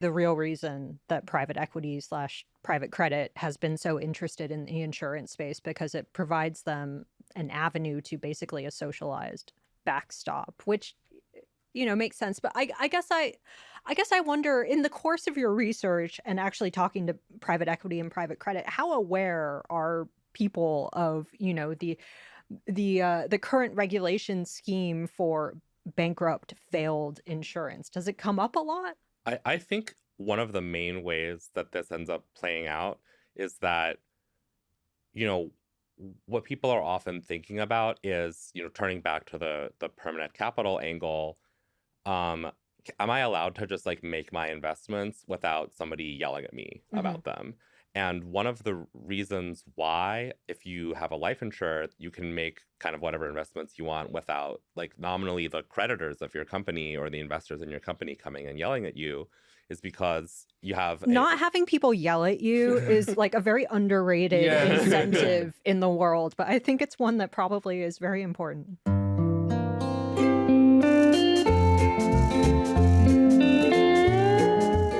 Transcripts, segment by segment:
the real reason that private equity slash private credit has been so interested in the insurance space, because it provides them an avenue to basically a socialized backstop, which, makes sense. But I guess I wonder, in the course of your research and actually talking to private equity and private credit, how aware are people of, the current regulation scheme for bankrupt failed insurance? Does it come up a lot? I think one of the main ways that this ends up playing out is that, you know, what people are often thinking about is, turning back to the permanent capital angle. Um, am I allowed to just like make my investments without somebody yelling at me Mhm. about them? And one of the reasons why, if you have a life insurer, you can make kind of whatever investments you want without like nominally the creditors of your company or the investors in your company coming and yelling at you, is because you have Not having people yell at you is like a very underrated Yeah. incentive in the world, but I think it's one that probably is very important.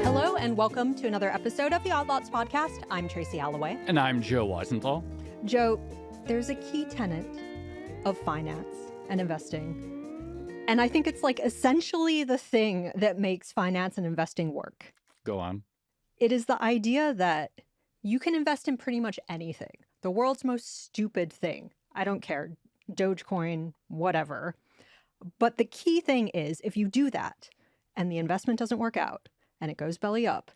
Hello and welcome to another episode of the Odd Lots podcast. I'm Tracy Alloway. And I'm Joe Weisenthal. Joe, there's a key tenet of finance and investing, and I think it's like essentially the thing that makes finance and investing work. Go on. It is the idea that you can invest in pretty much anything. The world's most stupid thing. I don't care. Dogecoin, whatever. But the key thing is, if you do that and the investment doesn't work out and it goes belly up,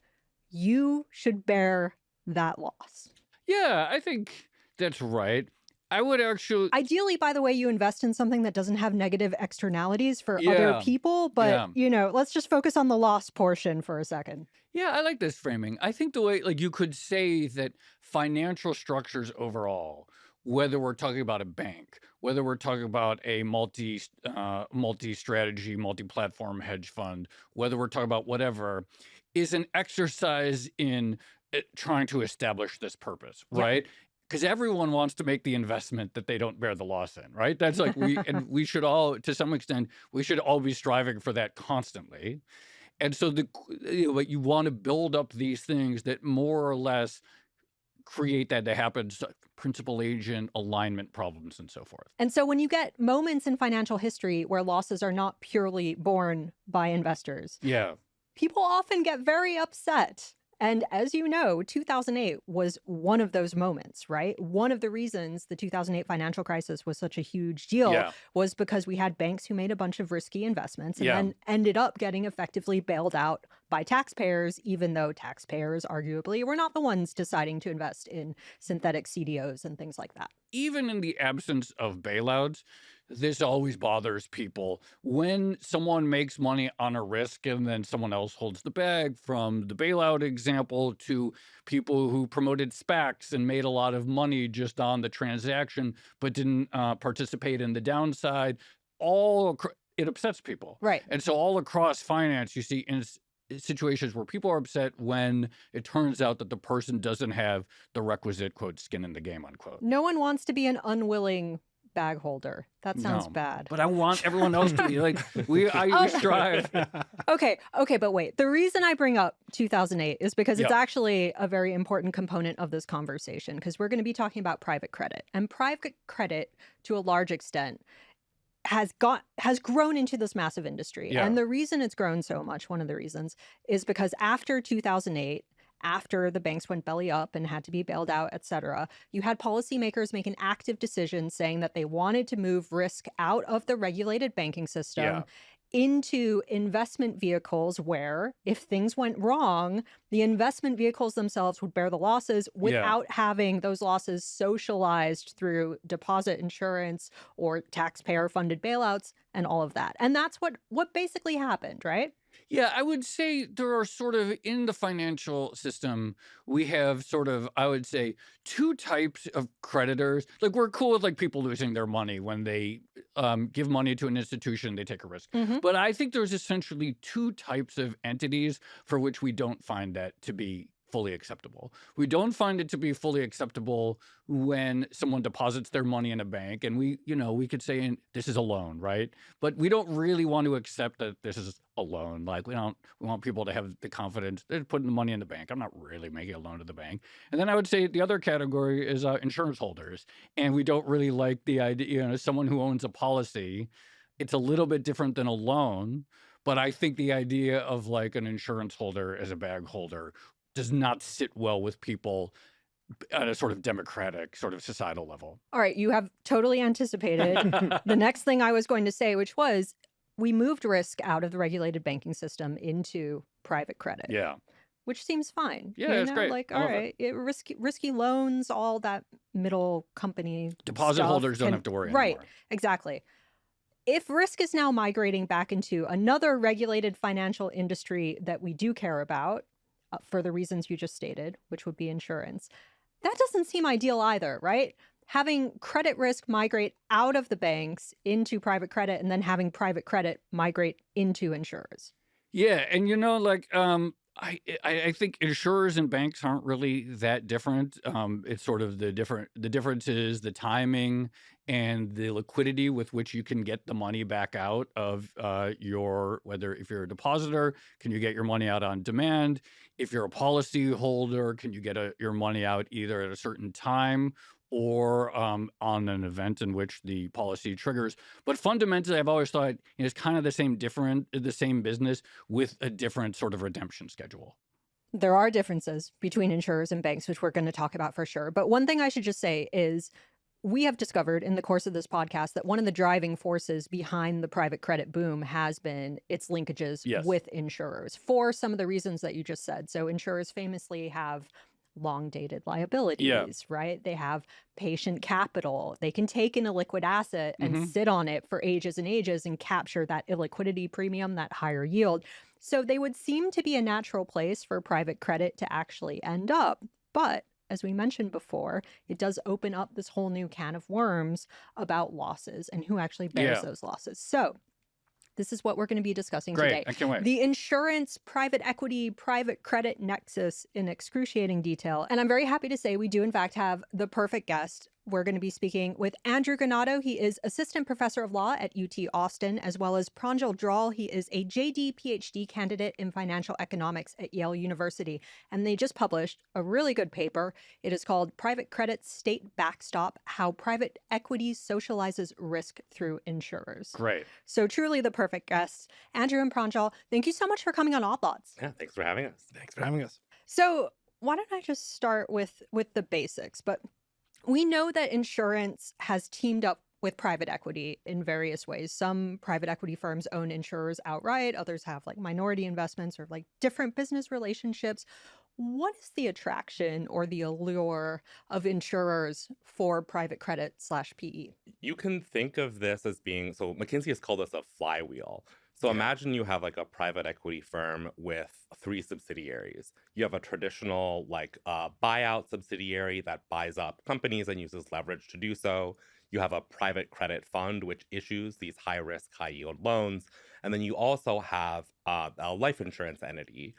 you should bear that loss. Yeah, I think that's right. I would actually... Ideally, by the way, you invest in something that doesn't have negative externalities for other Yeah, people. But, let's just focus on the loss portion for a second. Yeah, I like this framing. I think the way, like, you could say that financial structures overall, whether we're talking about a bank, whether we're talking about a multi-strategy, multi-platform hedge fund, whether we're talking about whatever, is an exercise in trying to establish this purpose, Yeah. right? Because everyone wants to make the investment that they don't bear the loss in, right? That's like and we should all, to some extent, we should all be striving for that constantly. And so what you want to build up these things that more or less create that to happen, principal agent alignment problems and so forth. And so when you get moments in financial history where losses are not purely borne by investors, Yeah. people often get very upset. And as you know, 2008 was one of those moments, right? One of the reasons the 2008 financial crisis was such a huge deal Yeah. was because we had banks who made a bunch of risky investments and Yeah. then ended up getting effectively bailed out by taxpayers, even though taxpayers arguably were not the ones deciding to invest in synthetic CDOs and things like that. Even in the absence of bailouts, this always bothers people when someone makes money on a risk and then someone else holds the bag, from the bailout example to people who promoted SPACs and made a lot of money just on the transaction, but didn't participate in the downside. It upsets people. Right. And so all across finance, you see in situations where people are upset when it turns out that the person doesn't have the requisite, quote, skin in the game, unquote. No one wants to be an unwilling bag holder. That sounds No, bad. But I want everyone else to be like, we strive. Okay, but wait. The reason I bring up 2008 is because it's Yeah. actually a very important component of this conversation, because we're going to be talking about private credit. And private credit, to a large extent, has grown into this massive industry. Yeah. And the reason it's grown so much, one of the reasons, is because after 2008, after the banks went belly up and had to be bailed out, et cetera, you had policymakers make an active decision saying that they wanted to move risk out of the regulated banking system Yeah. into investment vehicles where, if things went wrong, the investment vehicles themselves would bear the losses without having those losses socialized through deposit insurance or taxpayer-funded bailouts and all of that. And that's what basically happened, right? Yeah, I would say there are sort of, in the financial system, we have sort of, I would say, two types of creditors. Like, we're cool with like people losing their money when they give money to an institution, they take a risk. Mhm. But I think there's essentially two types of entities for which we don't find that to be fully acceptable. We don't find it to be fully acceptable when someone deposits their money in a bank, and we could say this is a loan, right? But we don't really want to accept that this is a loan. Like we want people to have the confidence they're putting the money in the bank. I'm not really making a loan to the bank. And then I would say the other category is insurance holders, and we don't really like the idea. Someone who owns a policy, it's a little bit different than a loan. But I think the idea of like an insurance holder as a bag holder does not sit well with people at a sort of democratic, sort of societal level. All right, you have totally anticipated the next thing I was going to say, which was we moved risk out of the regulated banking system into private credit. Yeah. Which seems fine. Yeah, it's great. Like, I all love it. right, risky loans, all that middle company Deposit stuff holders don't have to worry right, anymore. exactly. If risk is now migrating back into another regulated financial industry that we do care about, for the reasons you just stated, which would be insurance, that doesn't seem ideal either, right? Having credit risk migrate out of the banks into private credit and then having private credit migrate into insurers. Yeah, and I think insurers and banks aren't really that different. It's sort of the difference is the timing and the liquidity with which you can get the money back out of whether if you're a depositor, can you get your money out on demand? If you're a policy holder, can you get your money out either at a certain time or on an event in which the policy triggers? But fundamentally, I've always thought it's kind of the same business with a different sort of redemption schedule. There are differences between insurers and banks, which we're going to talk about for sure. But one thing I should just say is we have discovered in the course of this podcast that one of the driving forces behind the private credit boom has been its linkages Yes. with insurers for some of the reasons that you just said. So insurers famously have long dated liabilities, right? They have patient capital. They can take an illiquid asset and sit on it for ages and ages and capture that illiquidity premium, that higher yield. So they would seem to be a natural place for private credit to actually end up. But as we mentioned before, it does open up this whole new can of worms about losses and who actually bears those losses. So this is what we're going to be discussing today. I can't wait. The insurance, private equity, private credit nexus in excruciating detail. And I'm very happy to say we do, in fact, have the perfect guest. We're going to be speaking with Andrew Granato. He is Assistant Professor of Law at UT Austin, as well as Pranjal Drall. He is a JD PhD candidate in financial economics at Yale University. And they just published a really good paper. It is called Private Credit State Backstop, How Private Equity Socializes Risk Through Insurers. Great. So truly the perfect guests. Andrew and Pranjal, thank you so much for coming on Odd Thoughts. Yeah, thanks for having us. Thanks for having us. So why don't I just start with the basics? But we know that insurance has teamed up with private equity in various ways. Some private equity firms own insurers outright. Others have like minority investments or like different business relationships. What is the attraction or the allure of insurers for private credit /PE? You can think of this as being, so McKinsey has called this a flywheel. So imagine you have like a private equity firm with 3 subsidiaries. You have a traditional like buyout subsidiary that buys up companies and uses leverage to do so. You have a private credit fund, which issues these high risk, high yield loans. And then you also have a life insurance entity.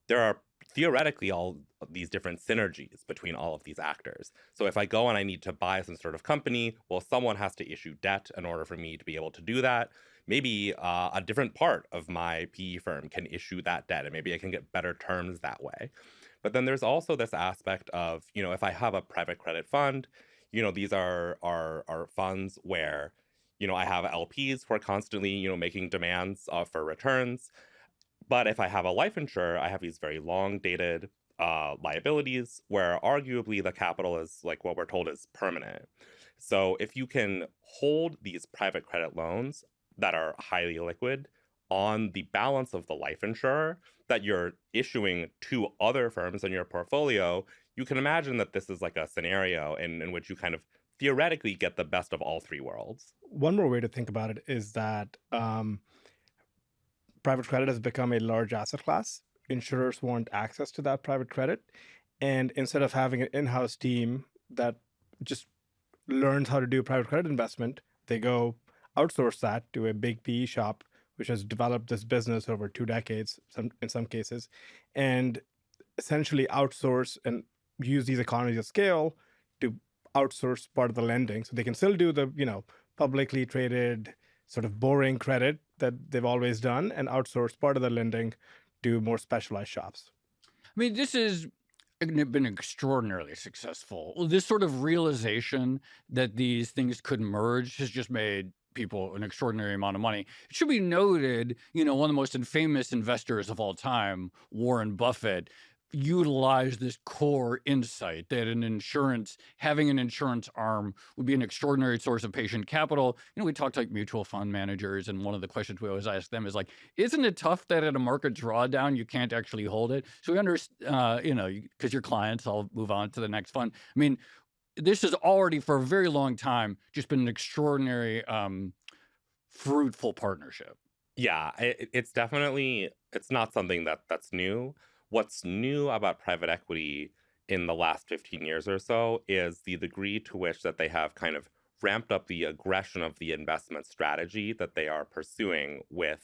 There are theoretically all these different synergies between all of these actors. So if I go and I need to buy some sort of company, well, someone has to issue debt in order for me to be able to do that. Maybe a different part of my PE firm can issue that debt, and maybe I can get better terms that way. But then there's also this aspect of, if I have a private credit fund, these are funds where, I have LPs who are constantly, making demands for returns. But if I have a life insurer, I have these very long dated liabilities where arguably the capital is like what we're told is permanent. So if you can hold these private credit loans that are highly liquid on the balance of the life insurer that you're issuing to other firms in your portfolio, you can imagine that this is like a scenario in which you kind of theoretically get the best of all 3 worlds. One more way to think about it is that private credit has become a large asset class. Insurers want access to that private credit. And instead of having an in-house team that just learns how to do private credit investment, they go outsource that to a big PE shop, which has developed this business over 2 decades, in some cases. And essentially outsource and use these economies of scale to outsource part of the lending. So they can still do the, publicly traded sort of boring credit that they've always done and outsource part of the lending to more specialized shops. I mean, this has been extraordinarily successful. This sort of realization that these things could merge has just made people an extraordinary amount of money. It should be noted, one of the most famous investors of all time, Warren Buffett, utilized this core insight that having an insurance arm would be an extraordinary source of patient capital. We talked like mutual fund managers, and one of the questions we always ask them is like, isn't it tough that at a market drawdown, you can't actually hold it? So we understand, because your clients, I'll move on to the next fund. I mean, this has already for a very long time just been an extraordinary, fruitful partnership. Yeah, it's definitely, it's not something that's new. What's new about private equity in the last 15 years or so is the degree to which that they have kind of ramped up the aggression of the investment strategy that they are pursuing with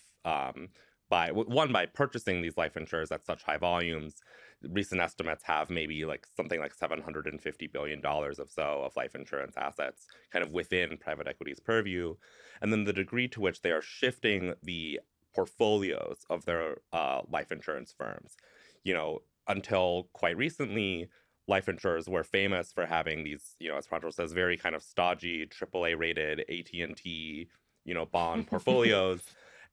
by purchasing these life insurers at such high volumes. Recent estimates have maybe like something like $750 billion of life insurance assets kind of within private equity's purview. And then the degree to which they are shifting the portfolios of their life insurance firms. Until quite recently, life insurers were famous for having these, as Pranjal says, very kind of stodgy AAA rated AT&T, bond portfolios.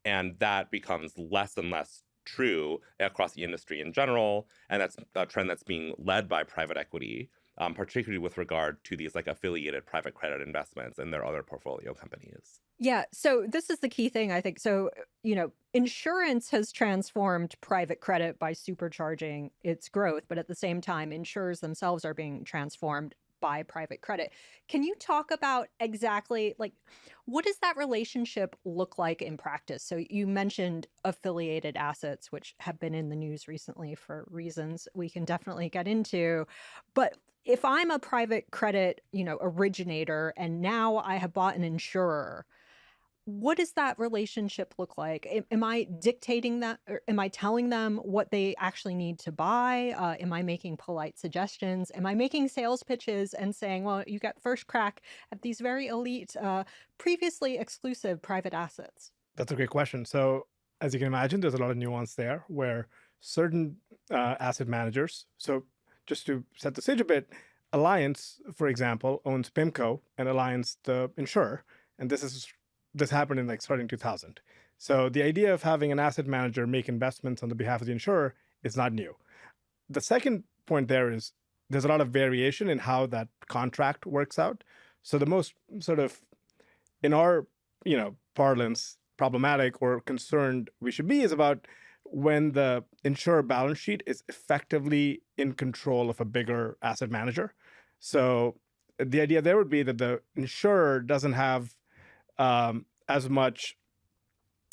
And that becomes less and less true across the industry in general. And that's a trend that's being led by private equity, particularly with regard to these like affiliated private credit investments in their other portfolio companies. Yeah, so this is the key thing, I think. So, insurance has transformed private credit by supercharging its growth, but at the same time, insurers themselves are being transformed by private credit. Can you talk about exactly, like, what does that relationship look like in practice? So you mentioned affiliated assets, which have been in the news recently for reasons we can definitely get into. But if I'm a private credit, originator, and now I have bought an insurer, what does that relationship look like? Am I dictating that, or am I telling them what they actually need to buy? Am I making polite suggestions? Am I making sales pitches and saying, well, you got first crack at these very elite, previously exclusive private assets? That's a great question. So as you can imagine, there's a lot of nuance there where certain asset managers, so just to set the stage a bit, Alliance, for example, owns PIMCO and Alliance, the insurer. And this happened in starting 2000. So the idea of having an asset manager make investments on the behalf of the insurer is not new. The second point there is there's a lot of variation in how that contract works out. So the most sort of, in our parlance, problematic or concerned we should be is about when the insurer balance sheet is effectively in control of a bigger asset manager. So the idea there would be that the insurer doesn't have as much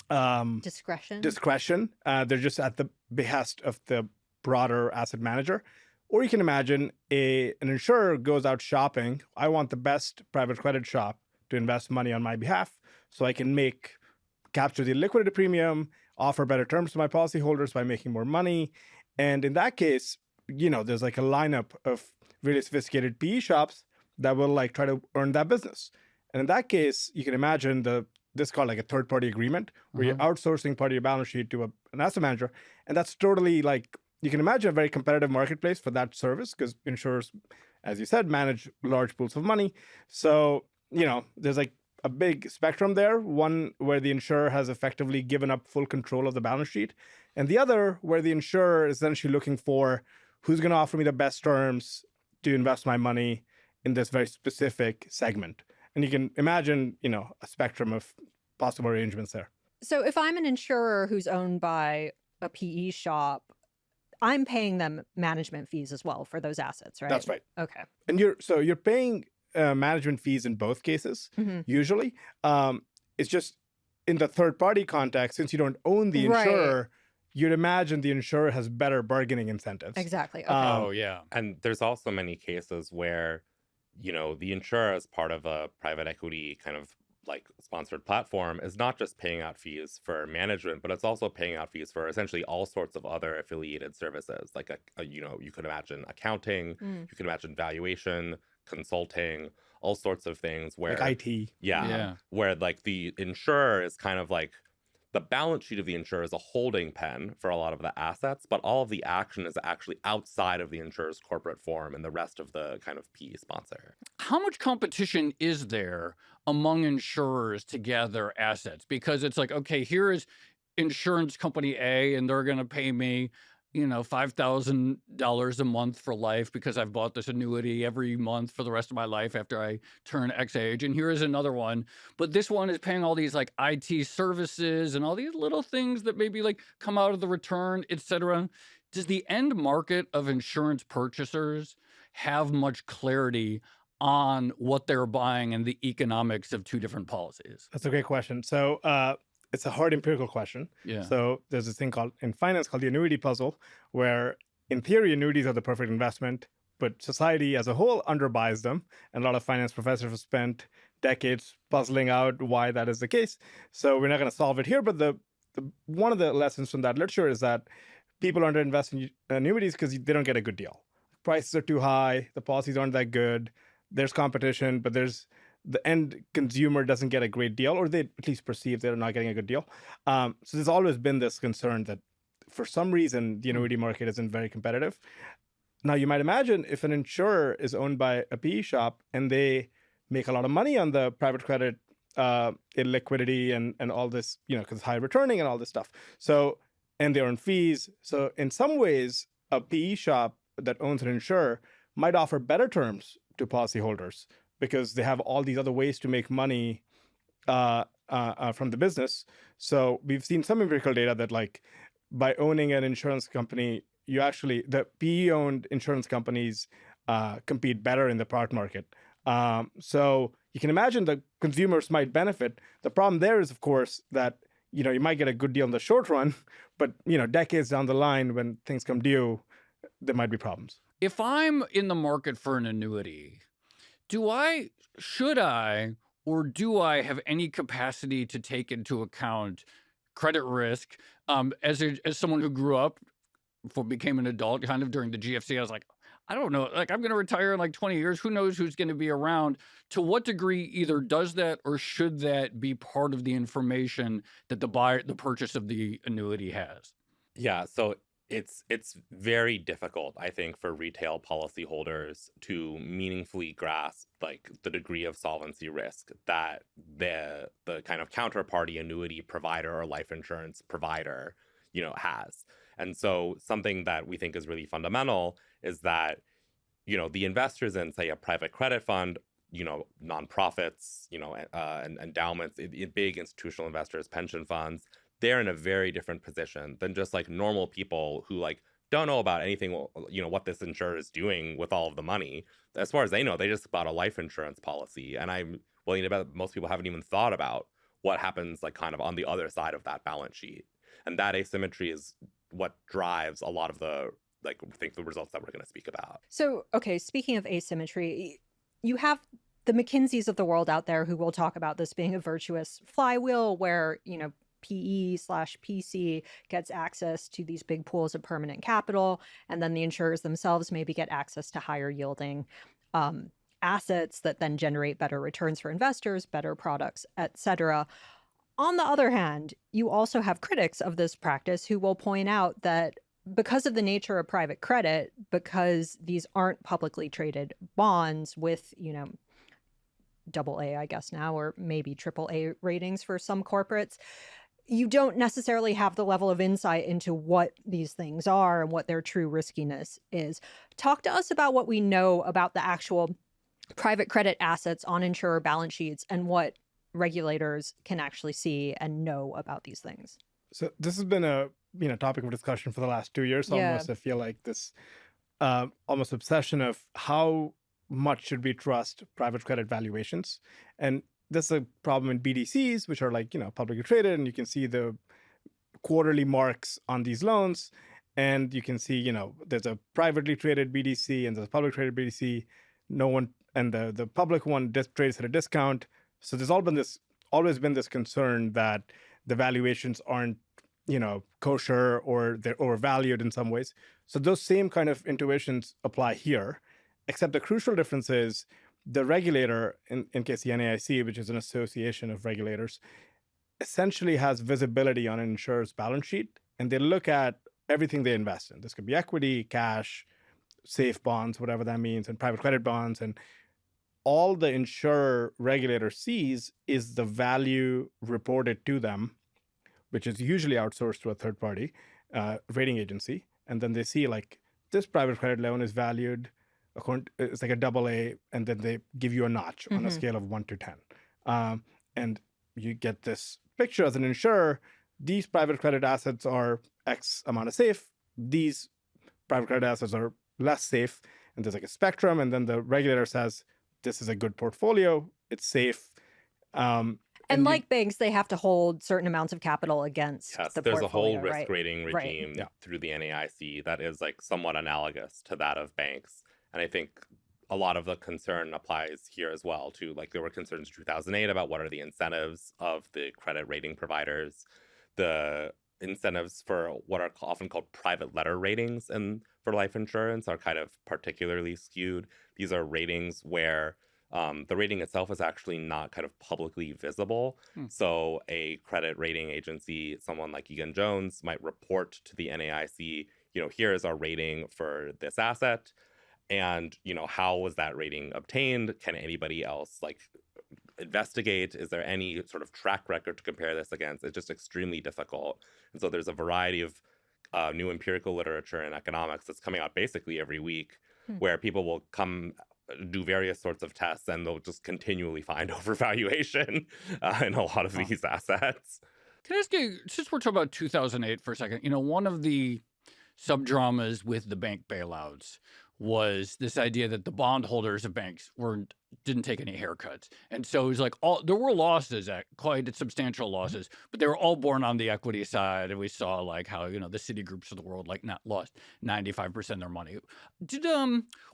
discretion. They're just at the behest of the broader asset manager. Or you can imagine an insurer goes out shopping. I want the best private credit shop to invest money on my behalf so I can capture the liquidity premium, offer better terms to my policyholders by making more money. And in that case, there's like a lineup of really sophisticated PE shops that will try to earn that business. And in that case, you can imagine this is called a third-party agreement where you're outsourcing part of your balance sheet to an asset manager. And that's totally you can imagine a very competitive marketplace for that service because insurers, as you said, manage large pools of money. So, there's a big spectrum there. One where the insurer has effectively given up full control of the balance sheet. And the other where the insurer is essentially looking for who's going to offer me the best terms to invest my money in this very specific segment. And you can imagine, a spectrum of possible arrangements there. So if I'm an insurer who's owned by a PE shop, I'm paying them management fees as well for those assets, right? That's right. Okay. And you're paying management fees in both cases, usually. It's just in the third-party context, since you don't own the insurer, you'd imagine the insurer has better bargaining incentives. Exactly. Okay. Oh, yeah. And there's also many cases where, the insurer is part of a private equity kind of like sponsored platform is not just paying out fees for management, but it's also paying out fees for essentially all sorts of other affiliated services. Like you could imagine accounting, you could imagine valuation, consulting, all sorts of things where like IT. Yeah. where like the insurer is kind of like the balance sheet of the insurer is a holding pen for a lot of the assets, but all of the action is actually outside of the insurer's corporate form and the rest of the kind of PE sponsor. How much competition is there among insurers to gather assets? Because it's like, okay, here is insurance company A, and they're going to pay me, $5,000 a month for life because I've bought this annuity every month for the rest of my life after I turn X age. And here is another one, but this one is paying all these like IT services and all these little things that maybe like come out of the return, etc. Does the end market of insurance purchasers have much clarity on what they're buying and the economics of two different policies? That's a great question. So it's a hard empirical question. Yeah. So there's this thing called in finance called the annuity puzzle, where in theory annuities are the perfect investment, but society as a whole underbuys them. And a lot of finance professors have spent decades puzzling out why that is the case. So we're not going to solve it here, but the one of the lessons from that literature is that people underinvest in annuities because they don't get a good deal. Prices are too high, the policies aren't that good, there's competition, but the end consumer doesn't get a great deal, or they at least perceive they're not getting a good deal. So there's always been this concern that for some reason, the annuity market isn't very competitive. Now, you might imagine if an insurer is owned by a PE shop and they make a lot of money on the private credit illiquidity and all this, because it's high returning and all this stuff. So, and they earn fees. So in some ways, a PE shop that owns an insurer might offer better terms to policyholders because they have all these other ways to make money from the business. So we've seen some empirical data that like by owning an insurance company, the PE-owned insurance companies compete better in the product market. So you can imagine the consumers might benefit. The problem there is, of course, that you might get a good deal in the short run, but decades down the line when things come due, there might be problems. If I'm in the market for an annuity, should I, or do I have any capacity to take into account credit risk? As someone who grew up, became an adult kind of during the GFC, I was like, I don't know, like I'm going to retire in like 20 years. Who knows who's going to be around? To what degree either does that or should that be part of the information that the purchase of the annuity has? Yeah, so it's very difficult, I think, for retail policyholders to meaningfully grasp like the degree of solvency risk that the kind of counterparty annuity provider or life insurance provider, has. And so something that we think is really fundamental is that, the investors in, say, a private credit fund, nonprofits, and endowments, big institutional investors, pension funds, they're in a very different position than just like normal people who like don't know about anything, what this insurer is doing with all of the money. As far as they know, they just bought a life insurance policy. And I'm willing to bet most people haven't even thought about what happens like kind of on the other side of that balance sheet. And that asymmetry is what drives a lot of the results that we're going to speak about. So, okay, speaking of asymmetry, you have the McKinseys of the world out there who will talk about this being a virtuous flywheel where, PE/PC gets access to these big pools of permanent capital, and then the insurers themselves maybe get access to higher yielding assets that then generate better returns for investors, better products, etc. On the other hand, you also have critics of this practice who will point out that because of the nature of private credit, because these aren't publicly traded bonds with, AA, I guess now, or maybe AAA ratings for some corporates, you don't necessarily have the level of insight into what these things are and what their true riskiness is. Talk to us about what we know about the actual private credit assets on insurer balance sheets and what regulators can actually see and know about these things. So this has been a topic of discussion for the last 2 years. Yeah. Almost, I feel like this almost obsession of how much should we trust private credit valuations. And this is a problem in BDCs, which are like, publicly traded, and you can see the quarterly marks on these loans. And you can see, there's a privately traded BDC and there's a public traded BDC. And the public one trades at a discount. So there's all been this always been this concern that the valuations aren't, kosher, or they're overvalued in some ways. So those same kind of intuitions apply here, except the crucial difference is the regulator, in case the NAIC, which is an association of regulators, essentially has visibility on an insurer's balance sheet, and they look at everything they invest in. This could be equity, cash, safe bonds, whatever that means, and private credit bonds. And all the insurer regulator sees is the value reported to them, which is usually outsourced to a third party rating agency. And then they see like this private credit loan is valued, it's like a AA, and then they give you a notch on a scale of 1 to 10. And you get this picture as an insurer. These private credit assets are X amount of safe. These private credit assets are less safe. And there's like a spectrum. And then the regulator says, this is a good portfolio. It's safe. And like banks, they have to hold certain amounts of capital against the there's portfolio, a whole risk right? rating regime Yeah. through the NAIC that is like somewhat analogous to that of banks. And I think a lot of the concern applies here as well to, like, there were concerns in 2008 about what are the incentives of the credit rating providers. The incentives for what are often called private letter ratings and for life insurance are kind of particularly skewed. These are ratings where the rating itself is actually not kind of publicly visible. So a credit rating agency, someone like Egan-Jones, might report to the NAIC, here is our rating for this asset. And, how was that rating obtained? Can anybody else like investigate? Is there any sort of track record to compare this against? It's just extremely difficult. And so there's a variety of new empirical literature in economics that's coming out basically every week, where people will come do various sorts of tests and they'll just continually find overvaluation in a lot of these assets. Can I ask you, since we're talking about 2008 for a second, one of the subdramas with the bank bailouts was this idea that the bondholders of banks didn't take any haircuts. And so it was like there were losses, quite substantial losses, but they were all borne on the equity side. And we saw like how, the Citigroups of the world not lost 95% of their money.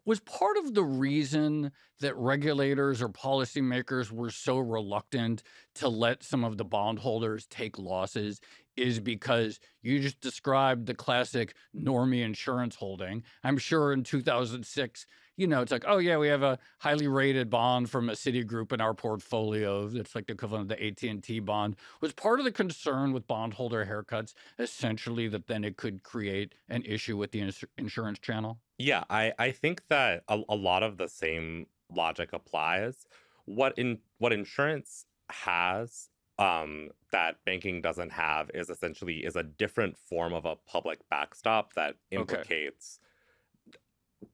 Was part of the reason that regulators or policymakers were so reluctant to let some of the bondholders take losses is because you just described the classic normie insurance holding? I'm sure in 2006, it's like, oh yeah, we have a highly rated bond from a Citigroup in our portfolio. That's like the equivalent of the AT&T bond. Was part of the concern with bondholder haircuts essentially that then it could create an issue with the insurance channel? Yeah, I think that a lot of the same logic applies. What insurance has that banking doesn't have is essentially a different form of a public backstop that implicates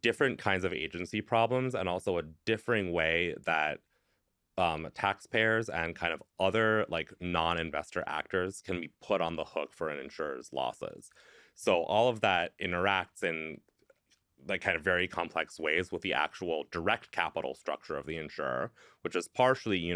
different kinds of agency problems, and also a differing way that taxpayers and kind of other like non-investor actors can be put on the hook for an insurer's losses. So all of that interacts in like kind of very complex ways with the actual direct capital structure of the insurer, which is partially,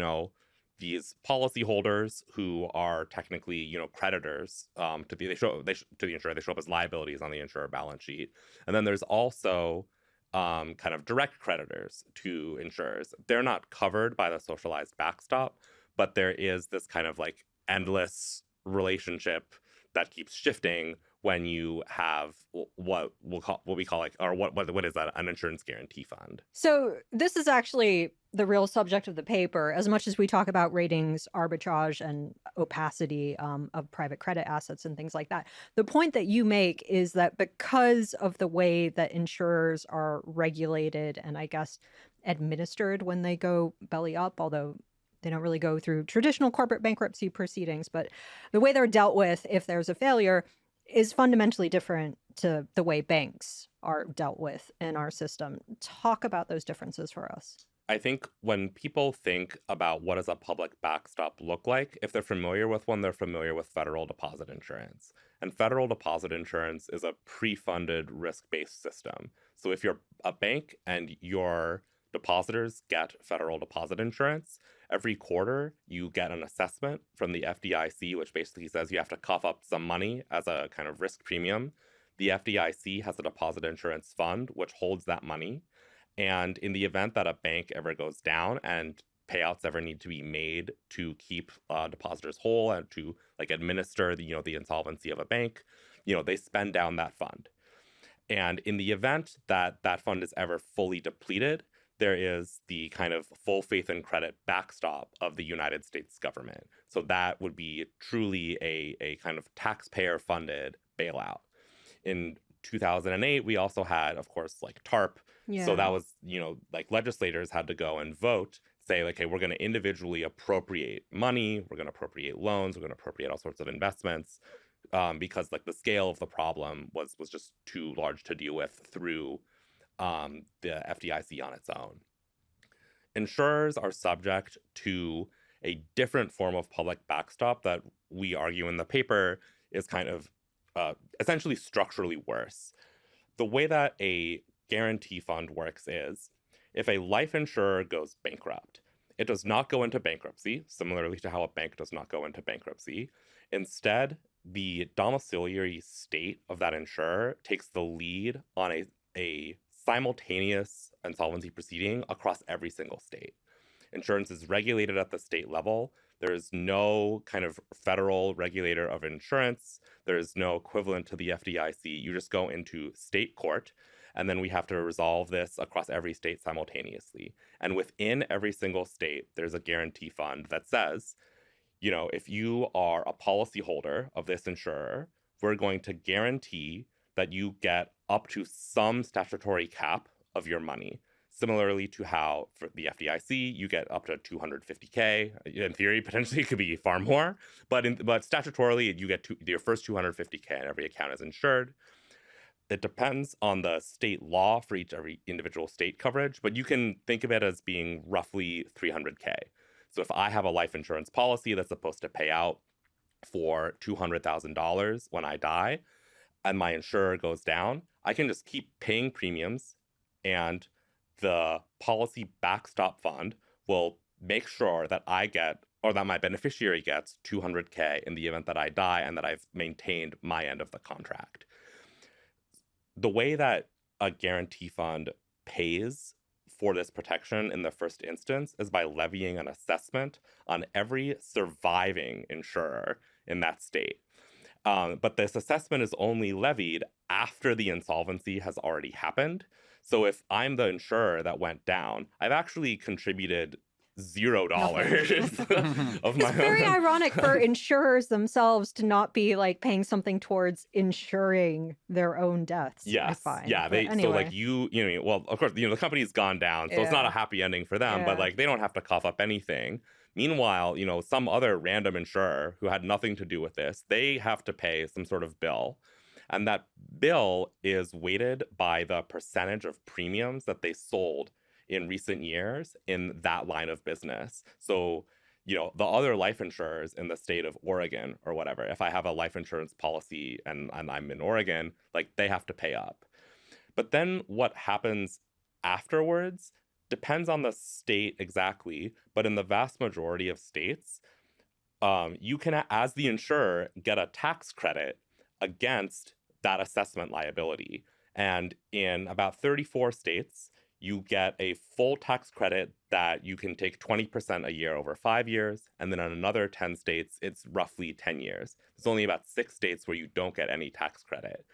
these policyholders who are technically, creditors to the insurer. They show up as liabilities on the insurer balance sheet. And then there's also kind of direct creditors to insurers. They're not covered by the socialized backstop, but there is this kind of like endless relationship that keeps shifting when you have what we call like, or what is that, an insurance guarantee fund. So this is actually the real subject of the paper. As much as we talk about ratings, arbitrage, and opacity of private credit assets and things like that, the point that you make is that because of the way that insurers are regulated and I guess administered when they go belly up, although they don't really go through traditional corporate bankruptcy proceedings, but the way they're dealt with if there's a failure is fundamentally different to the way banks are dealt with in our system. Talk about those differences for us. I think when people think about what does a public backstop look like, if they're familiar with one, they're familiar with federal deposit insurance. And federal deposit insurance is a pre-funded risk-based system. So if you're a bank and your depositors get federal deposit insurance, every quarter you get an assessment from the FDIC, which basically says you have to cough up some money as a kind of risk premium. The FDIC has a deposit insurance fund, which holds that money. And in the event that a bank ever goes down and payouts ever need to be made to keep depositors whole and to like administer the the insolvency of a bank, they spend down that fund. And in the event that that fund is ever fully depleted, there is the kind of full faith and credit backstop of the United States government. So that would be truly a kind of taxpayer funded bailout. In 2008, we also had, of course, like TARP. So that was, like legislators had to go and vote, say, like, okay, we're going to individually appropriate money, we're going to appropriate loans, we're going to appropriate all sorts of investments, because like the scale of the problem was just too large to deal with through the FDIC on its own. Insurers are subject to a different form of public backstop that we argue in the paper is kind of essentially structurally worse. The way that a guarantee fund works is if a life insurer goes bankrupt, it does not go into bankruptcy, similarly to how a bank does not go into bankruptcy. Instead, the domiciliary state of that insurer takes the lead on a simultaneous insolvency proceeding across every single state. Insurance is regulated at the state level. There is no kind of federal regulator of insurance. There is no equivalent to the FDIC. You just go into state court, and then we have to resolve this across every state simultaneously. And within every single state, there's a guarantee fund that says, if you are a policyholder of this insurer, we're going to guarantee that you get up to some statutory cap of your money. Similarly to how for the FDIC, you get up to $250K. In theory, potentially it could be far more, but statutorily, you get your first $250K and every account is insured. It depends on the state law for every individual state coverage, but you can think of it as being roughly $300K. So if I have a life insurance policy that's supposed to pay out for $200,000 when I die, and my insurer goes down, I can just keep paying premiums, and the policy backstop fund will make sure that I get, or that my beneficiary gets, $200K in the event that I die and that I've maintained my end of the contract. The way that a guarantee fund pays for this protection in the first instance is by levying an assessment on every surviving insurer in that state. But this assessment is only levied after the insolvency has already happened. So if I'm the insurer that went down, I've actually contributed $0 of my It's very ironic for insurers themselves to not be like paying something towards insuring their own deaths. Yes. I find. Yeah. But anyway. So like well, of course, the company's gone down, so it's not a happy ending for them, but like they don't have to cough up anything. Meanwhile, some other random insurer who had nothing to do with this, they have to pay some sort of bill. And that bill is weighted by the percentage of premiums that they sold in recent years in that line of business. So, the other life insurers in the state of Oregon or whatever, if I have a life insurance policy and I'm in Oregon, like they have to pay up. But then what happens afterwards depends on the state exactly. But in the vast majority of states, you can, as the insurer, get a tax credit against that assessment liability. And in about 34 states, you get a full tax credit that you can take 20% a year over 5 years. And then in another 10 states, it's roughly 10 years. There's only about 6 states where you don't get any tax credit.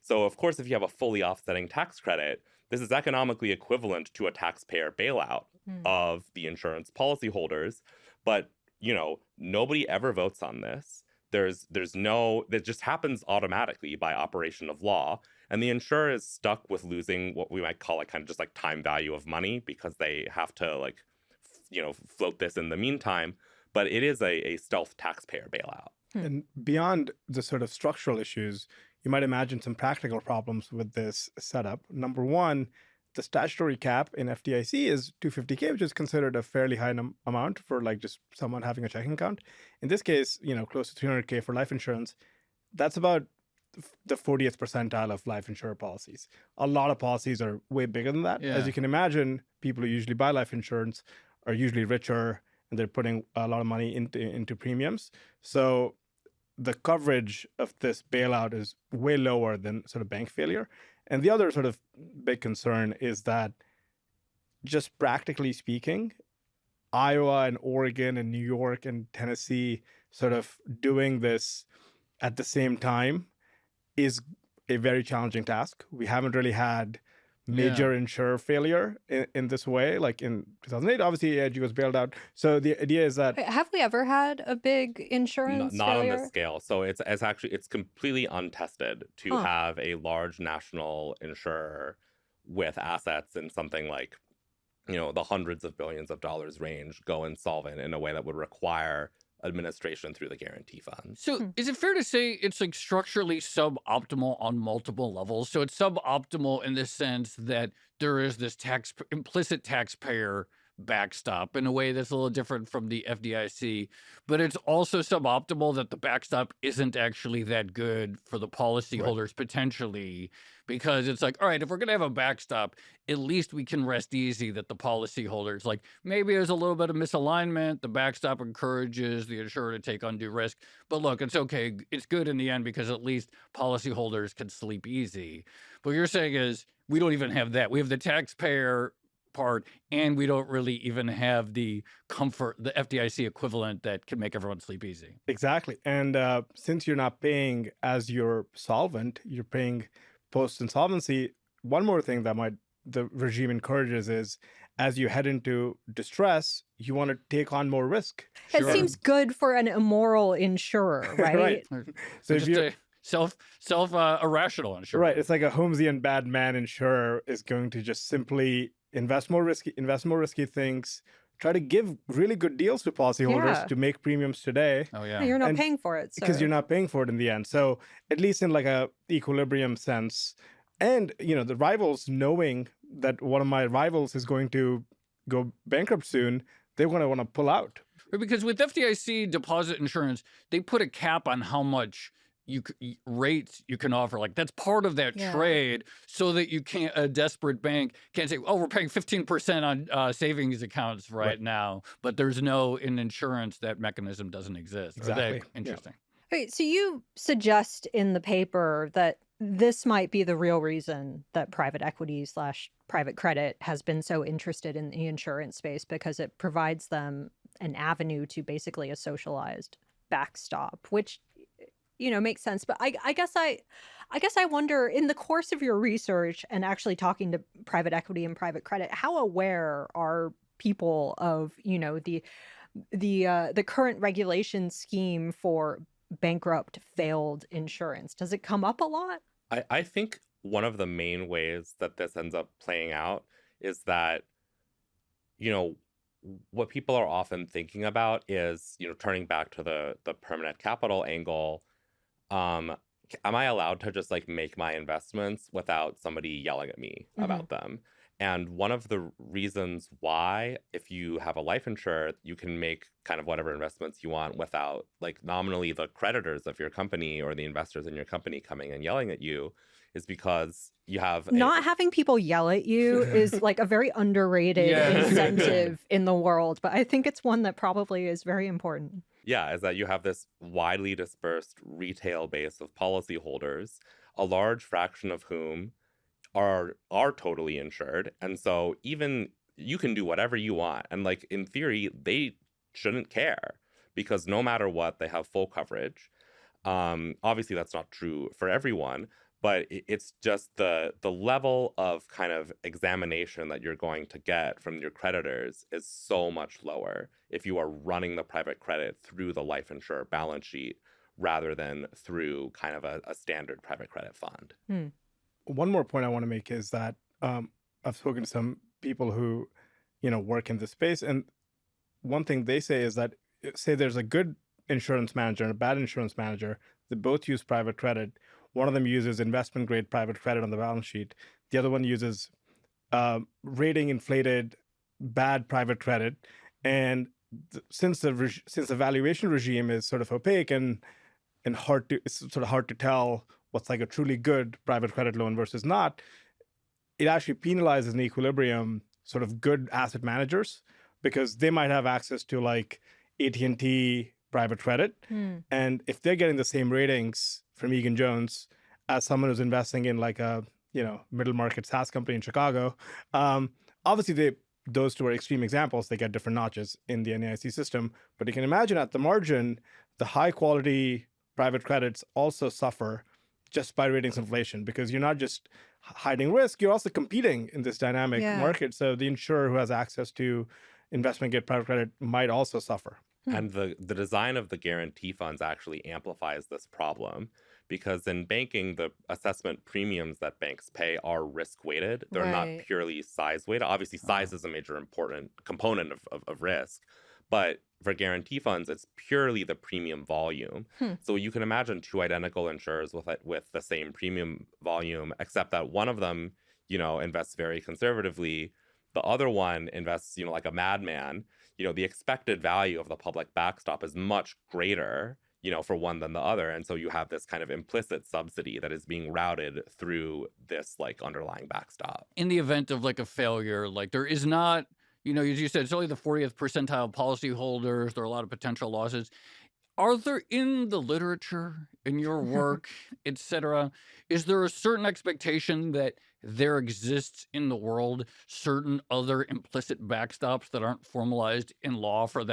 So, of course, if you have a fully offsetting tax credit, this is economically equivalent to a taxpayer bailout of the insurance policyholders. But, nobody ever votes on this. That just happens automatically by operation of law. And the insurer is stuck with losing what we might call like kind of just like time value of money because they have to like, float this in the meantime. But it is a stealth taxpayer bailout. And beyond the sort of structural issues, you might imagine some practical problems with this setup. Number one, the statutory cap in FDIC is $250K, which is considered a fairly high amount for like just someone having a checking account. In this case, close to $300K for life insurance. That's about the 40th percentile of life insurer policies. A lot of policies are way bigger than that. Yeah. As you can imagine, people who usually buy life insurance are usually richer and they're putting a lot of money into premiums. So the coverage of this bailout is way lower than sort of bank failure. And the other sort of big concern is that just practically speaking, Iowa and Oregon and New York and Tennessee sort of doing this at the same time is a very challenging task. We haven't really had major insurer failure in this way. Like in 2008, obviously AIG was bailed out. So the idea is that Have we ever had a big insurance not on this failure? scale. So it's actually it's completely untested to Huh. have a large national insurer with assets in something like, the hundreds of billions of dollars range go insolvent in a way that would require administration through the guarantee fund. So is it fair to say it's like structurally suboptimal on multiple levels? So it's suboptimal in the sense that there is this implicit taxpayer backstop in a way that's a little different from the FDIC, but it's also suboptimal that the backstop isn't actually that good for the policyholders potentially, because it's like, all right, if we're going to have a backstop, at least we can rest easy that the policyholders, like maybe there's a little bit of misalignment. The backstop encourages the insurer to take undue risk. But look, it's okay. It's good in the end because at least policyholders can sleep easy. What you're saying is we don't even have that. We have the taxpayer part, and we don't really even have the comfort, the FDIC equivalent that can make everyone sleep easy. exactly. And since you're not paying as your solvent, you're paying post-insolvency. One more thing that the regime encourages is as you head into distress, you want to take on more risk. It seems good for an immoral insurer, right? So if you're irrational insurer. Right. It's like a Holmesian bad man insurer is going to just simply invest more risky things, try to give really good deals to policyholders to make premiums today. Oh yeah. You're not paying for it. Because you're not paying for it in the end. So at least in like a equilibrium sense, and the rivals knowing that one of my rivals is going to go bankrupt soon, they're going to want to pull out. Because with FDIC deposit insurance, they put a cap on how much rates you can offer. Like that's part of that trade, so that you can't, a desperate bank can't say, oh, we're paying 15% on savings accounts right now, but there's no, in insurance, that mechanism doesn't exist. Exactly. Interesting. Wait, so you suggest in the paper that this might be the real reason that private equity / private credit has been so interested in the insurance space, because it provides them an avenue to basically a socialized backstop, which makes sense. But I guess I wonder, in the course of your research and actually talking to private equity and private credit, how aware are people of the current regulation scheme for bankrupt failed insurance? Does it come up a lot? I think one of the main ways that this ends up playing out is that what people are often thinking about is turning back to the permanent capital angle. Am I allowed to just like make my investments without somebody yelling at me about them? And one of the reasons why, if you have a life insurer, you can make kind of whatever investments you want without like nominally the creditors of your company or the investors in your company coming and yelling at you, is because you have not having people yell at you is like a very underrated incentive in the world, but I think it's one that probably is very important. Yeah, is that you have this widely dispersed retail base of policyholders, a large fraction of whom are totally insured. And so even you can do whatever you want. And like in theory, they shouldn't care because no matter what, they have full coverage. Obviously, that's not true for everyone, but it's just the level of kind of examination that you're going to get from your creditors is so much lower if you are running the private credit through the life insurer balance sheet rather than through kind of a standard private credit fund. One more point I want to make is that I've spoken to some people who, work in this space, and one thing they say is that, say there's a good insurance manager and a bad insurance manager, they both use private credit. One of them uses investment grade private credit on the balance sheet. The other one uses rating inflated bad private credit. And since the valuation regime is sort of opaque and it's sort of hard to tell what's like a truly good private credit loan versus not, it actually penalizes in equilibrium sort of good asset managers because they might have access to like AT&T private credit. And if they're getting the same ratings from Egan-Jones as someone who's investing in like a, middle market SaaS company in Chicago, obviously those two are extreme examples. They get different notches in the NAIC system. But you can imagine at the margin, the high quality private credits also suffer just by ratings inflation, because you're not just hiding risk, you're also competing in this dynamic market. So the insurer who has access to investment grade private credit might also suffer. And the design of the guarantee funds actually amplifies this problem, because in banking, the assessment premiums that banks pay are risk weighted. They're not purely size weighted. Obviously, size is a major important component of risk. But for guarantee funds, it's purely the premium volume. So you can imagine two identical insurers with the same premium volume, except that one of them, invests very conservatively. The other one invests, like a madman. The expected value of the public backstop is much greater, for one than the other. And so you have this kind of implicit subsidy that is being routed through this like underlying backstop. In the event of like a failure, like there is not, as you said, it's only the 40th percentile policyholders. There are a lot of potential losses. Are there, in the literature, in your work, et cetera, is there a certain expectation that there exists in the world certain other implicit backstops that aren't formalized in law for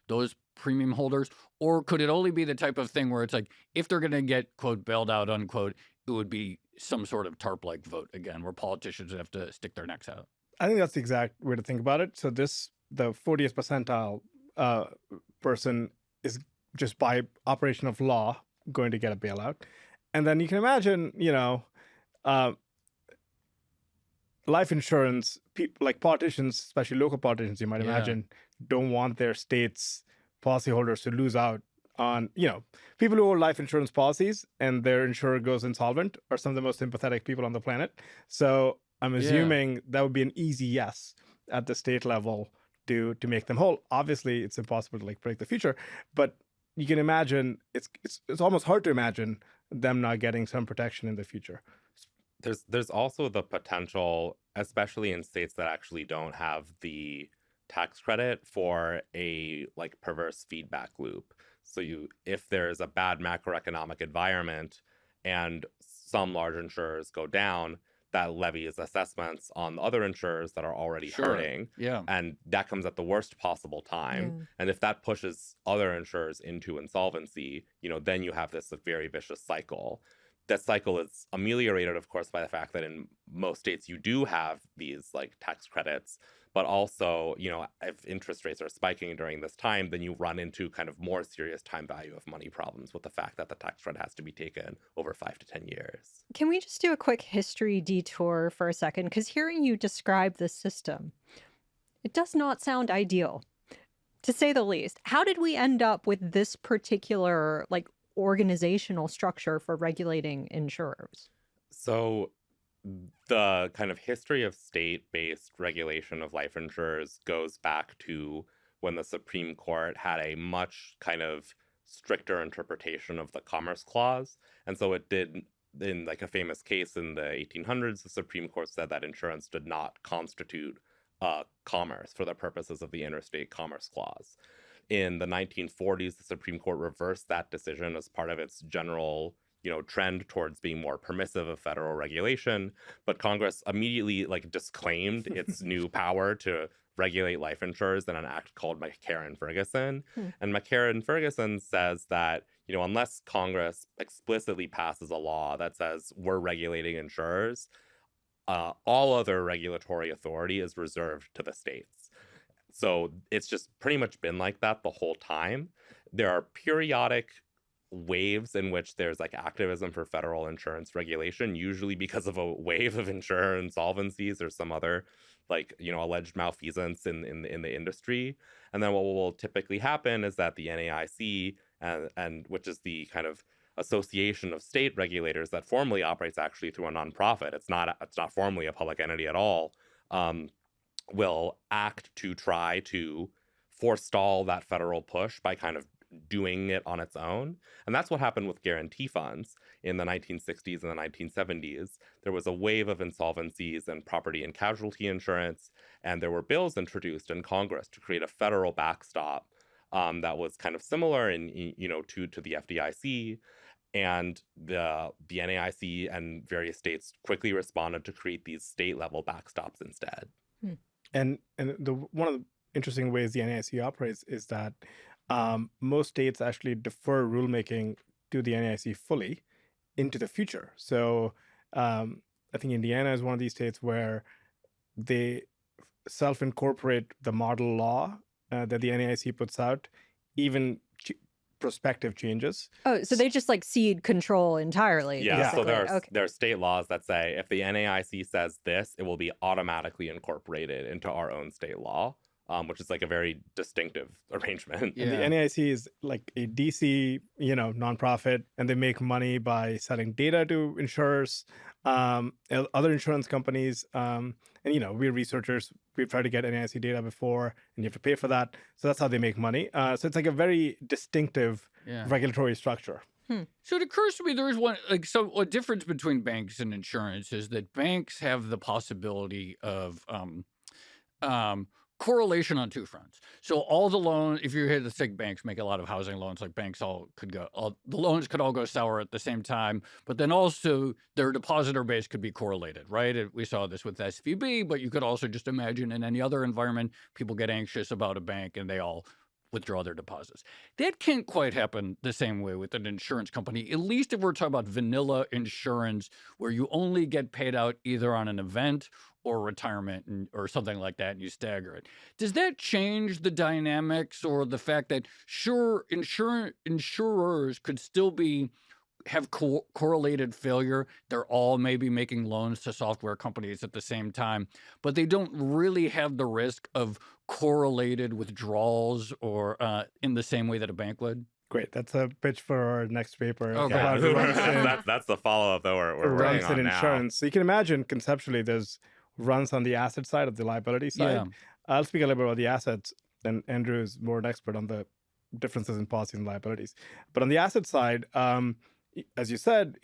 those premium holders? Or could it only be the type of thing where it's like, if they're going to get, quote, bailed out, unquote, it would be some sort of TARP-like vote again, where politicians have to stick their necks out? I think that's the exact way to think about it. So the 40th percentile person is just by operation of law going to get a bailout. And then you can imagine, life insurance, people like politicians, especially local politicians, you might imagine, don't want their state's policyholders to lose out on, people who hold life insurance policies and their insurer goes insolvent are some of the most sympathetic people on the planet. So I'm assuming that would be an easy yes at the state level to make them whole. Obviously, it's impossible to predict the future, but you can imagine it's almost hard to imagine them not getting some protection in the future. There's also the potential, especially in states that actually don't have the tax credit, for a perverse feedback loop. So if there's a bad macroeconomic environment and some large insurers go down, that levies assessments on the other insurers that are already hurting. And that comes at the worst possible time. And if that pushes other insurers into insolvency, then you have this very vicious cycle. That cycle is ameliorated, of course, by the fact that in most states you do have these tax credits, but also, if interest rates are spiking during this time, then you run into kind of more serious time value of money problems with the fact that the tax credit has to be taken over 5 to 10 years. Can we just do a quick history detour for a second? Because hearing you describe this system, it does not sound ideal, to say the least. How did we end up with this particular organizational structure for regulating insurers? So the kind of history of state-based regulation of life insurers goes back to when the Supreme Court had a much kind of stricter interpretation of the Commerce Clause. And so it did, in a famous case in the 1800s, the Supreme Court said that insurance did not constitute commerce for the purposes of the Interstate Commerce Clause. In the 1940s, the Supreme Court reversed that decision as part of its general, trend towards being more permissive of federal regulation. But Congress immediately disclaimed its new power to regulate life insurers in an act called McCarran-Ferguson. And McCarran-Ferguson says that, unless Congress explicitly passes a law that says we're regulating insurers, all other regulatory authority is reserved to the states. So it's just pretty much been like that the whole time. There are periodic waves in which there's activism for federal insurance regulation, usually because of a wave of insurer insolvencies or some other alleged malfeasance in the industry. And then what will typically happen is that the NAIC, and which is the kind of association of state regulators that formally operates actually through a nonprofit, it's not formally a public entity at all, will act to try to forestall that federal push by kind of doing it on its own. And that's what happened with guarantee funds in the 1960s and the 1970s. There was a wave of insolvencies and property and casualty insurance, and there were bills introduced in Congress to create a federal backstop that was kind of similar to the FDIC. And the NAIC and various states quickly responded to create these state-level backstops instead. And one of the interesting ways the NAIC operates is that most states actually defer rulemaking to the NAIC fully into the future. So I think Indiana is one of these states where they self-incorporate the model law that the NAIC puts out, even prospective changes. Oh, so they just like cede control entirely. Yeah, so basically. there are state laws that say if the NAIC says this, it will be automatically incorporated into our own state law, which is like a very distinctive arrangement. And the NAIC is like a DC, nonprofit, and they make money by selling data to insurers, other insurance companies. And we're researchers. We've tried to get NAIC data before, and you have to pay for that. So that's how they make money. So it's like a very distinctive regulatory structure. So it occurs to me there is a difference between banks and insurance is that banks have the possibility of correlation on two fronts. So all the loans, if you're here to think banks make a lot of housing loans, like banks the loans could all go sour at the same time, but then also their depositor base could be correlated, right? We saw this with SVB, but you could also just imagine in any other environment, people get anxious about a bank and they all withdraw their deposits. That can't quite happen the same way with an insurance company, at least if we're talking about vanilla insurance, where you only get paid out either on an event or retirement or something like that, and you stagger it. Does that change the dynamics or the fact that insurers could still have correlated failure? They're all maybe making loans to software companies at the same time, but they don't really have the risk of correlated withdrawals or in the same way that a bank would? Great. That's a pitch for our next paper. Okay. That's the follow-up that we're working on insurance. now. So you can imagine conceptually there's runs on the asset side of the liability side. Yeah. I'll speak a little bit about the assets, and Andrew is more an expert on the differences in policy and liabilities. But on the asset side, as you said,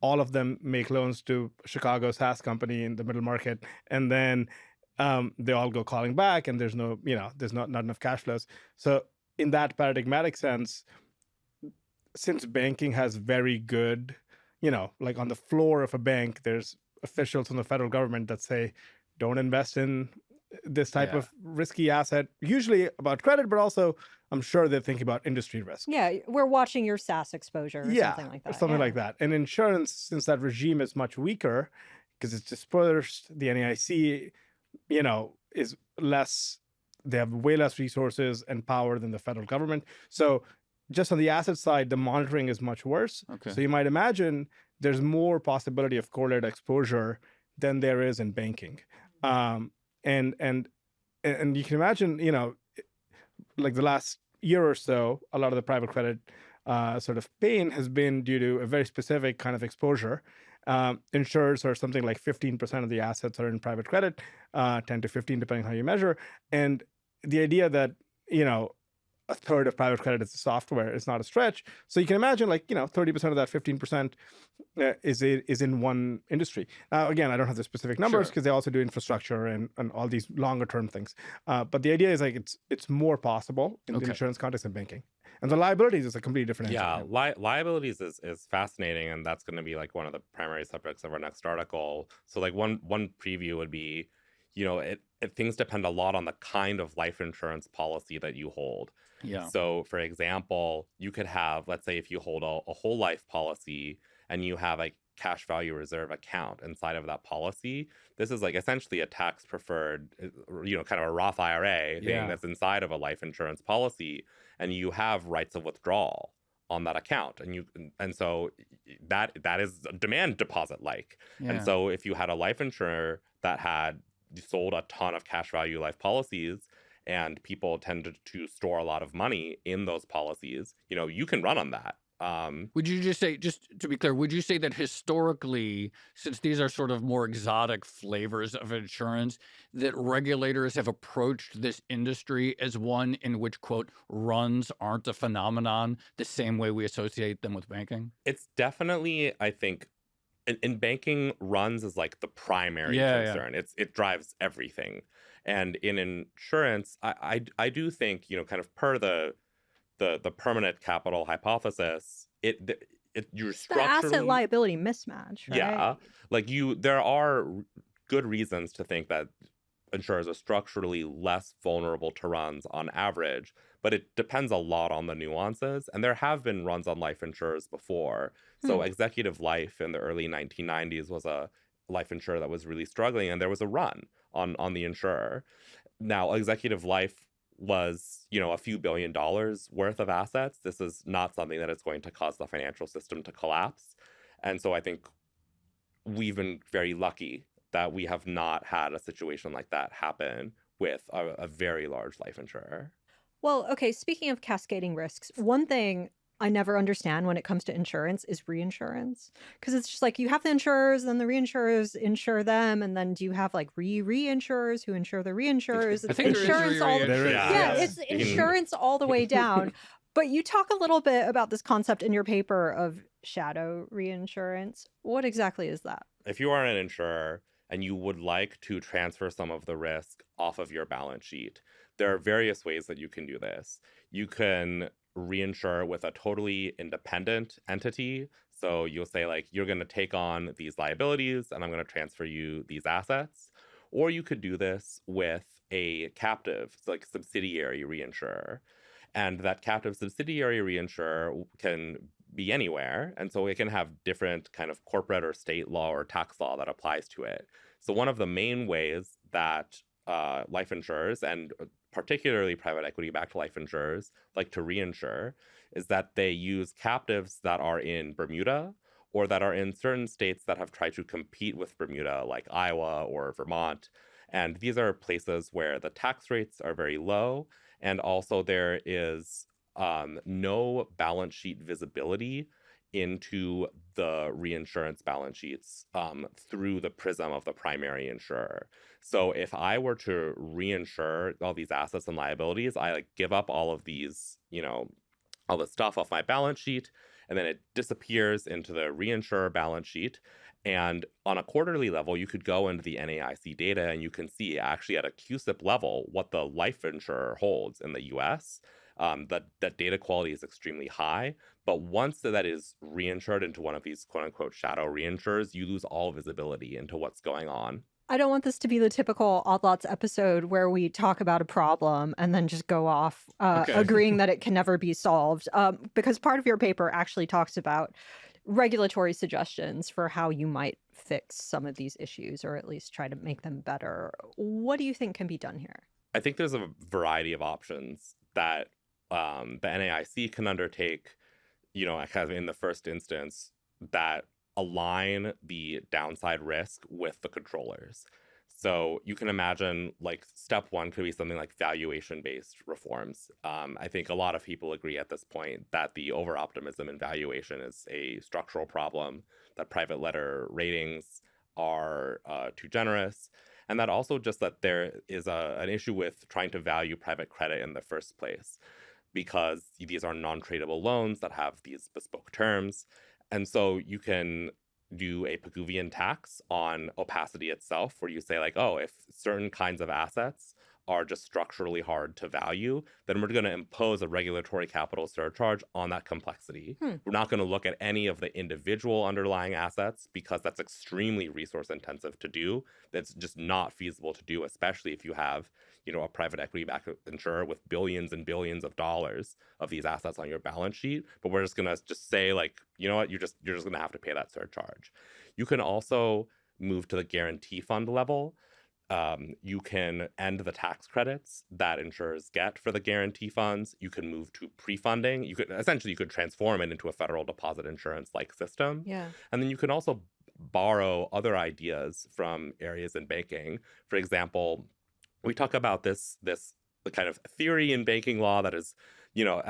all of them make loans to Chicago SaaS company in the middle market, and then they all go calling back, and there's there's not enough cash flows. So in that paradigmatic sense, since banking has very good, like on the floor of a bank, there's officials from the federal government that say, don't invest in this type of risky asset, usually about credit, but also I'm sure they're thinking about industry risk. Yeah, we're watching your SaaS exposure or something like that. Something like that. And insurance, since that regime is much weaker, because it's dispersed, the NAIC, is less, they have way less resources and power than the federal government. So just on the asset side, the monitoring is much worse. Okay. So you might imagine there's more possibility of correlated exposure than there is in banking. And you can imagine, like the last year or so, a lot of the private credit sort of pain has been due to a very specific kind of exposure. Insurers are something like 15% of the assets are in private credit, 10 to 15, depending on how you measure. And the idea that, a third of private credit is software is not a stretch. So you can imagine 30% of that 15% is in one industry. Again, I don't have the specific numbers because they also do infrastructure and all these longer term things. But the idea is it's more possible in the insurance context than banking. And the liabilities is a completely different answer. Yeah, liabilities is fascinating, and that's going to be one of the primary subjects of our next article. So one preview would be, things depend a lot on the kind of life insurance policy that you hold. Yeah. So, for example, you could have, let's say, if you hold a whole life policy and you have a cash value reserve account inside of that policy, this is essentially a tax preferred, kind of a Roth IRA thing that's inside of a life insurance policy, and you have rights of withdrawal on that account, and so that is a demand deposit and so if you had a life insurer that had sold a ton of cash value life policies, and people tended to store a lot of money in those policies, you can run on that. Would you just to be clear, would you say that historically, since these are sort of more exotic flavors of insurance, that regulators have approached this industry as one in which, quote, runs aren't a phenomenon the same way we associate them with banking? It's definitely, I think, in banking, runs is the primary concern. It drives everything. And in insurance, I do think, kind of per the permanent capital hypothesis, you're structurally the asset liability mismatch, right? Yeah, there are good reasons to think that insurers are structurally less vulnerable to runs on average, but it depends a lot on the nuances. And there have been runs on life insurers before. So Executive Life in the early 1990s was a life insurer that was really struggling, and there was a run on the insurer. Now, Executive Life was, a few $1 billion worth of assets. This is not something that is going to cause the financial system to collapse. And so I think we've been very lucky that we have not had a situation like that happen with a very large life insurer. Well, okay, speaking of cascading risks, one thing I never understand when it comes to insurance is reinsurance. Because it's just like you have the insurers, then the reinsurers insure them, and then do you have like reinsurers who insure the reinsurers? I It's think there is insurance all the reinsurance. yeah, Yes. it's insurance all the way down. But you talk a little bit about this concept in your paper of shadow reinsurance. What exactly is that? If you are an insurer and you would like to transfer some of the risk off of your balance sheet, there are various ways that you can do this. You can reinsure with a totally independent entity. So you'll say, like, you're going to take on these liabilities and I'm going to transfer you these assets. Or you could do this with a captive, so like subsidiary reinsurer. And that captive subsidiary reinsurer can be anywhere. And so it can have different kind of corporate or state law or tax law that applies to it. So one of the main ways that life insurers, and particularly private equity-backed life insurers, like to reinsure is that they use captives that are in Bermuda or that are in certain states that have tried to compete with Bermuda, like Iowa or Vermont. And these are places where the tax rates are very low. And also there is no balance sheet visibility into the reinsurance balance sheets through the prism of the primary insurer. So if I were to reinsure all these assets and liabilities, I like give up all of these, all this stuff off my balance sheet, and then it disappears into the reinsurer balance sheet. And on a quarterly level, you could go into the NAIC data and you can see actually at a CUSIP level what the life insurer holds in the US. That data quality is extremely high. But once that is reinsured into one of these quote unquote shadow reinsurers, you lose all visibility into what's going on. I don't want this to be the typical Odd Lots episode where we talk about a problem and then just go off agreeing that it can never be solved. Because part of your paper actually talks about regulatory suggestions for how you might fix some of these issues or at least try to make them better. What do you think can be done here? I think there's a variety of options that the NAIC can undertake, kind of in the first instance, that align the downside risk with the controllers. So you can imagine, like, step one could be something like valuation-based reforms. I think a lot of people agree at this point that the over-optimism in valuation is a structural problem, that private letter ratings are too generous, and that also just that there is an issue with trying to value private credit in the first place, because these are non-tradable loans that have these bespoke terms. And so you can do a Pigouvian tax on opacity itself, where you say, like, oh, if certain kinds of assets are just structurally hard to value, then we're going to impose a regulatory capital surcharge on that complexity. We're not going to look at any of the individual underlying assets because that's extremely resource intensive to do. That's just not feasible to do, especially if you have, a private equity-backed insurer with billions and billions of dollars of these assets on your balance sheet. But we're just going to just say, like, you know what, you're just going to have to pay that surcharge. You can also move to the guarantee fund level. You can end the tax credits that insurers get for the guarantee funds. You can move to pre-funding. You could transform it into a federal deposit insurance-like system. Yeah. And then you can also borrow other ideas from areas in banking. For example, we talk about this kind of theory in banking law that is,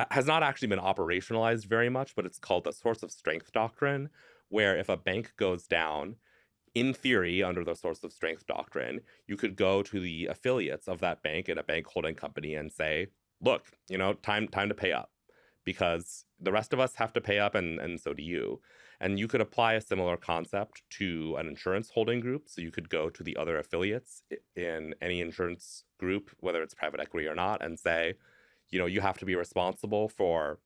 has not actually been operationalized very much, but it's called the source of strength doctrine, where if a bank goes down, in theory, under the source of strength doctrine, you could go to the affiliates of that bank in a bank holding company and say, look, time to pay up, because the rest of us have to pay up and so do you. And you could apply a similar concept to an insurance holding group. So you could go to the other affiliates in any insurance group, whether it's private equity or not, and say, you have to be responsible for,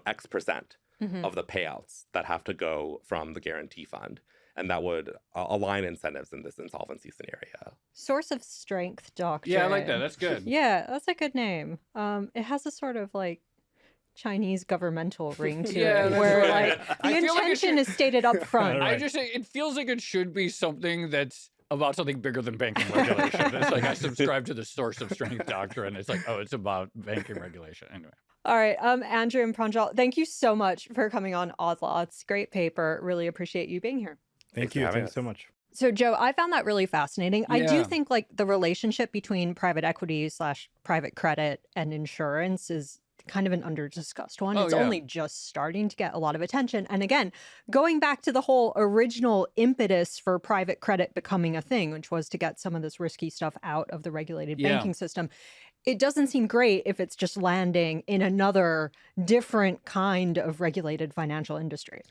X percent of the payouts that have to go from the guarantee fund. and that would align incentives in this insolvency scenario. Source of strength doctrine. Yeah, I like that. That's good. Yeah, that's a good name. It has a sort of like Chinese governmental ring to Yeah, it, that's where right. like I the feel like it intention should- is stated up front. I just say it feels like it should be something that's about something bigger than banking regulation. It's like I subscribe to the source of strength doctrine. It's like, oh, it's about banking regulation. Anyway. All right, Andrew and Pranjal, thank you so much for coming on Odd Lots. Great paper. Really appreciate you being here. Thank for you. having Thanks us. so much. So, Joe, I found that really fascinating. I do Yeah. think like the relationship between private equity / private credit and insurance is kind of an under-discussed one. Oh, It's yeah. only just starting to get a lot of attention. And again, going back to the whole original impetus for private credit becoming a thing, which was to get some of this risky stuff out of the regulated Yeah. banking system, it doesn't seem great if it's just landing in another different kind of regulated financial industry.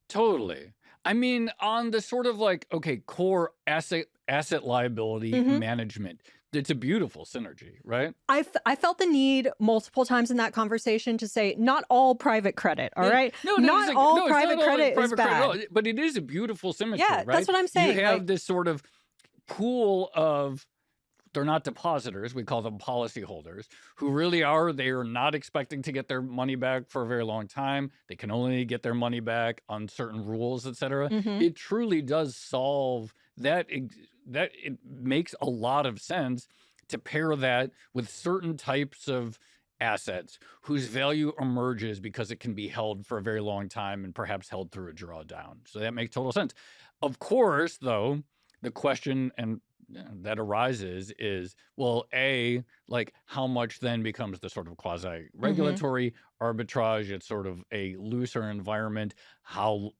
Totally. I mean, on the sort of like, okay, core asset liability Mhm. management, it's a beautiful synergy, right? I felt the need multiple times in that conversation to say, not all private credit, all Yeah. right? No, not it's like, all no, it's private not all credit is private credit at all, bad. but it is a beautiful symmetry, Yeah, right? that's what I'm saying. You have Like, this sort of pool of, they're not depositors, we call them policyholders, who really are, they are not expecting to get their money back for a very long time. They can only get their money back on certain rules, et cetera. mhm. It truly does solve that. That it makes a lot of sense to pair that with certain types of assets whose value emerges because it can be held for a very long time and perhaps held through a drawdown. So that makes total sense. Of course, though, the question that arises is, well, A, like how much then becomes the sort of quasi-regulatory arbitrage? It's sort of a looser environment. How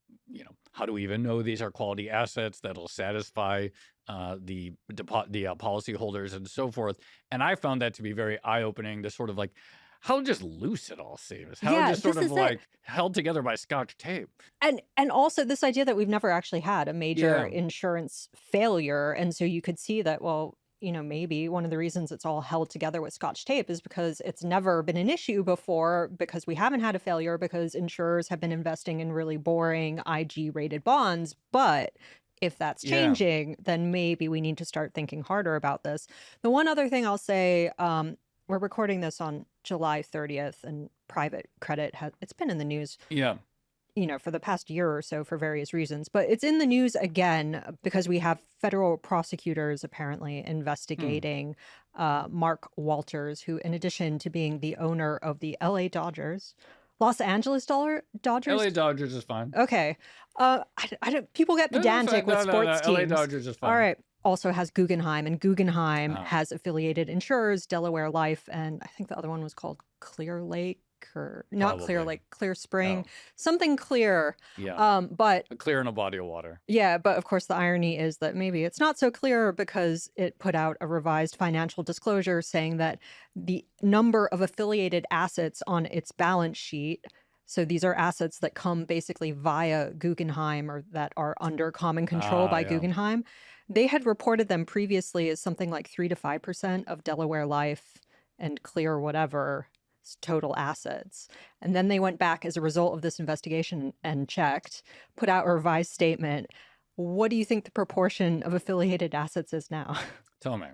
do we even know these are quality assets that'll satisfy the policyholders and so forth? And I found that to be very eye-opening, to sort of like how just loose it all seems. How Yeah, just sort this of is it. like held together by Scotch tape. And also this idea that we've never actually had a major Yeah. insurance failure. And so you could see that, well, maybe one of the reasons it's all held together with Scotch tape is because it's never been an issue before, because we haven't had a failure, because insurers have been investing in really boring IG-rated bonds. But if that's Yeah. changing, then maybe we need to start thinking harder about this. The one other thing I'll say, we're recording this on July 30th, and private credit it's been in the news Yeah. for the past year or so for various reasons. But it's in the news again because we have federal prosecutors apparently investigating Mark Walters, who, in addition to being the owner of the LA Dodgers, Los Angeles Dodgers. LA Dodgers is fine. Okay. I don't, people get No, that's pedantic fine. with No, sports LA teams. Dodgers is fine. All right. Also has Guggenheim, and Guggenheim Oh. has affiliated insurers, Delaware Life, and I think the other one was called Clear Lake, or not Clear Probably. Lake, Clear Spring, Oh. something clear. Yeah. But A clear in a body of water. yeah, but of course the irony is that maybe it's not so clear because it put out a revised financial disclosure saying that the number of affiliated assets on its balance sheet, so these are assets that come basically via Guggenheim or that are under common control by yeah. Guggenheim, they had reported them previously as something like 3 to 5% of Delaware Life and Clear whatever total assets. And then they went back as a result of this investigation and checked, put out a revised statement. What do you think the proportion of affiliated assets is now? Tell me.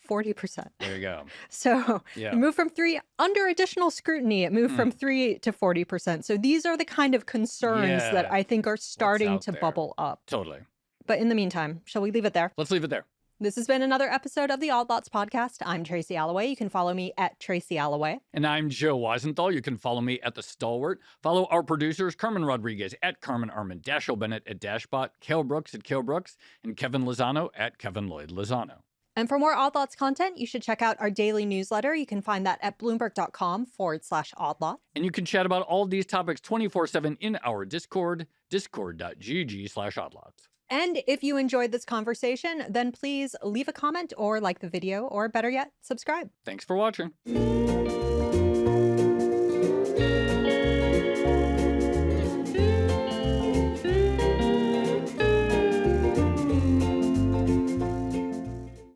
40%. There you go. So Yeah. it moved from 3 under additional scrutiny. It moved from 3 to 40%. So these are the kind of concerns that Yeah. I think are starting out to there? bubble up. Totally. But in the meantime, shall we leave it there? Let's leave it there. This has been another episode of the Odd Lots podcast. I'm Tracy Alloway. You can follow me at Tracy Alloway. And I'm Joe Weisenthal. You can follow me at The Stalwart. Follow our producers, Carmen Rodriguez at Carmen Armin, Dashiell Bennett at Dashbot, Cale Brooks at Cale Brooks, and Kevin Lozano at Kevin Lloyd Lozano. And for more Odd Lots content, you should check out our daily newsletter. You can find that at bloomberg.com/oddlots. And you can chat about all these topics 24/7 in our Discord, discord.gg/oddlots. And if you enjoyed this conversation, then please leave a comment or like the video, or better yet, subscribe. Thanks for watching.